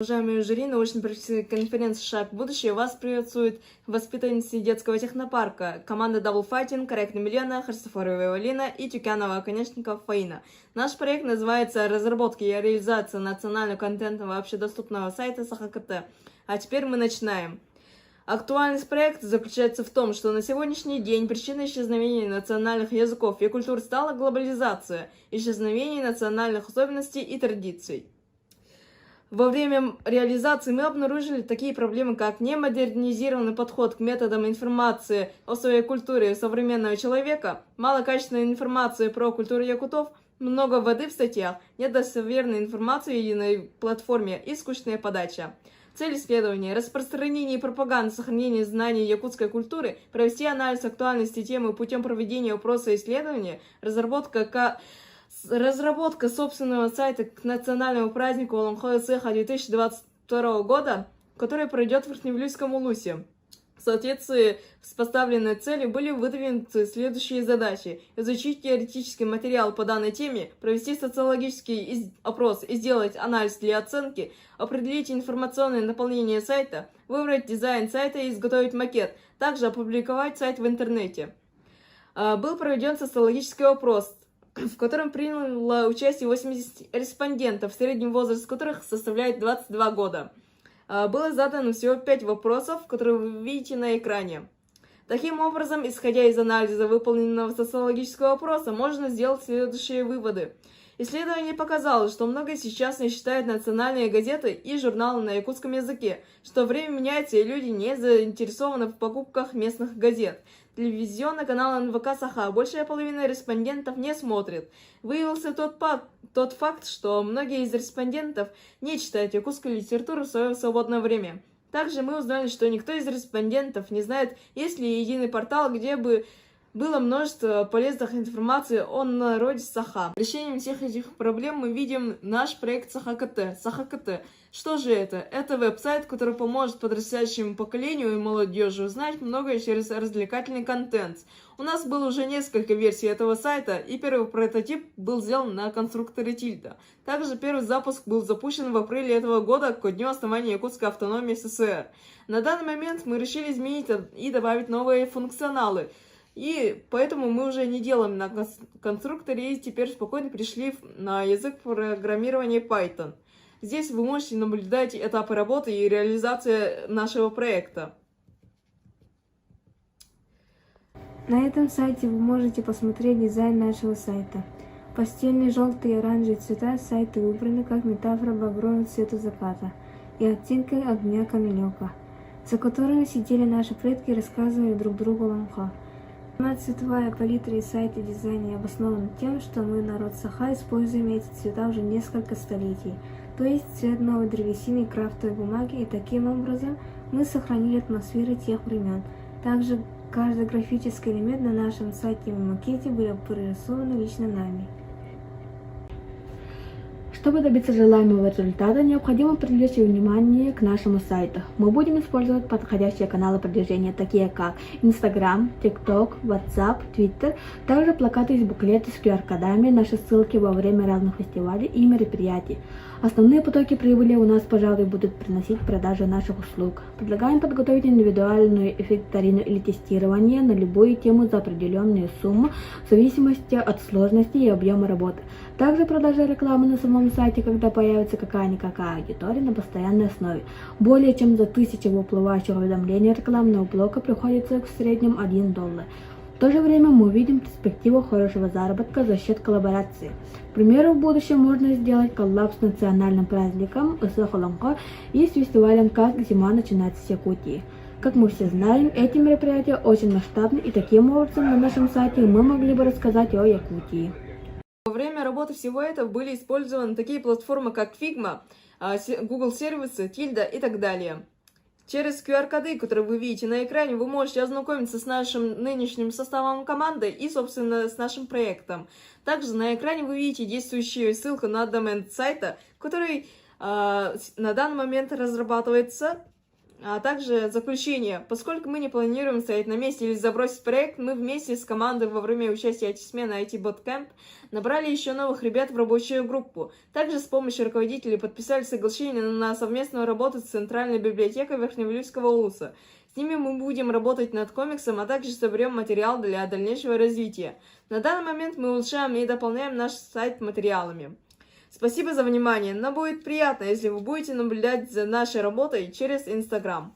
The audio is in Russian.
Уважаемые жюри научно-практической конференции «Шаг в будущее», вас приветствует воспитанницы детского технопарка, команда Double Fighting, Корректная Милена, Христофорова Эвелина и Тюкянова Конечников Фаина. Наш проект называется «Разработка и реализация национального контентного общедоступного сайта САХА-КТ». А теперь мы начинаем. Актуальность проекта заключается в том, что на сегодняшний день причиной исчезновения национальных языков и культур стала глобализация, исчезновение национальных особенностей и традиций. Во время реализации мы обнаружили такие проблемы, как немодернизированный подход к методам информации о своей культуре современного человека, малокачественная информация про культуру якутов, много воды в статьях, недостоверной информации в единой платформе и скучная подача. Цель исследования – распространение и пропаганда сохранения знаний якутской культуры, провести анализ актуальности темы путем проведения опроса исследования, разработка собственного сайта к национальному празднику Олонхой Цеха 2022 года, который пройдет в Верхневлюйском Улусе. В соответствии с поставленной целью были выдвинуты следующие задачи: изучить теоретический материал по данной теме, провести социологический опрос и сделать анализ для оценки, определить информационное наполнение сайта, выбрать дизайн сайта и изготовить макет, также опубликовать сайт в интернете. Был проведен социологический опрос, в котором приняло участие 80 респондентов, средний возраст которых составляет 22 года. Было задано всего 5 вопросов, которые вы видите на экране. Таким образом, исходя из анализа выполненного социологического опроса, можно сделать следующие выводы. Исследование показало, что многие сейчас не читают национальные газеты и журналы на якутском языке, что время меняется и люди не заинтересованы в покупках местных газет. Телевизионный канал НВК Саха большая половина респондентов не смотрит. Выявился тот факт, что многие из респондентов не читают якутскую литературу в свое свободное время. Также мы узнали, что никто из респондентов не знает, есть ли единый портал, где бы было множество полезных информации о народе Саха. Решением всех этих проблем мы видим наш проект САХА-КТ. САХА-КТ. Что же это? Это веб-сайт, который поможет подрастающему поколению и молодежи узнать многое через развлекательный контент. У нас было уже несколько версий этого сайта, и первый прототип был сделан на конструкторе Тильда. Также первый запуск был запущен в апреле этого года ко дню основания Якутской автономии СССР. На данный момент мы решили изменить и добавить новые функционалы. И поэтому мы уже не делаем на конструкторе и теперь спокойно перешли на язык программирования Python. Здесь вы можете наблюдать этапы работы и реализации нашего проекта. На этом сайте вы можете посмотреть дизайн нашего сайта. Постельные желтые и оранжевые цвета сайта выбраны как метафора багрового цвета заката и оттенка огня камелёка, за которыми сидели наши предки и рассказывали друг другу ломха. Сама цветовая палитра и сайт и дизайн обоснованы тем, что мы, народ Саха, используем эти цвета уже несколько столетий, то есть цвет новой древесины и крафтовой бумаги, и таким образом мы сохранили атмосферу тех времен. Также каждый графический элемент на нашем сайте и макете были прорисованы лично нами. Чтобы добиться желаемого результата, необходимо привлечь внимание к нашему сайту. Мы будем использовать подходящие каналы продвижения, такие как Instagram, TikTok, WhatsApp, Twitter, также плакаты и буклеты с QR-кодами, наши ссылки во время разных фестивалей и мероприятий. Основные потоки прибыли у нас, пожалуй, будут приносить продажу наших услуг. Предлагаем подготовить индивидуальную викторину или тестирование на любую тему за определенную сумму в зависимости от сложности и объема работы. Также продажа рекламы на самом сайте, когда появится какая-никакая аудитория на постоянной основе. Более чем за 1000 выплывающих уведомлений рекламного блока приходится в среднем $1. В то же время мы увидим перспективу хорошего заработка за счет коллаборации. К примеру, в будущем можно сделать коллаб с национальным праздником Исахаланка и с фестивалем «Как зима начинается с Якутии». Как мы все знаем, эти мероприятия очень масштабны, и таким образом на нашем сайте мы могли бы рассказать о Якутии. Во время работы всего этого были использованы такие платформы, как Figma, Google сервисы, Tilda и так далее. Через QR-коды, которые вы видите на экране, вы можете ознакомиться с нашим нынешним составом команды и, собственно, с нашим проектом. Также на экране вы видите действующую ссылку на домен сайта, который на данный момент разрабатывается. А также заключение. Поскольку мы не планируем стоять на месте или забросить проект, мы вместе с командой во время участия IT-смены IT Bootcamp набрали еще новых ребят в рабочую группу. Также с помощью руководителей подписали соглашение на совместную работу с Центральной библиотекой Верхневилюйского улуса. С ними мы будем работать над комиксом, а также соберем материал для дальнейшего развития. На данный момент мы улучшаем и дополняем наш сайт материалами. Спасибо за внимание. Нам будет приятно, если вы будете наблюдать за нашей работой через Instagram.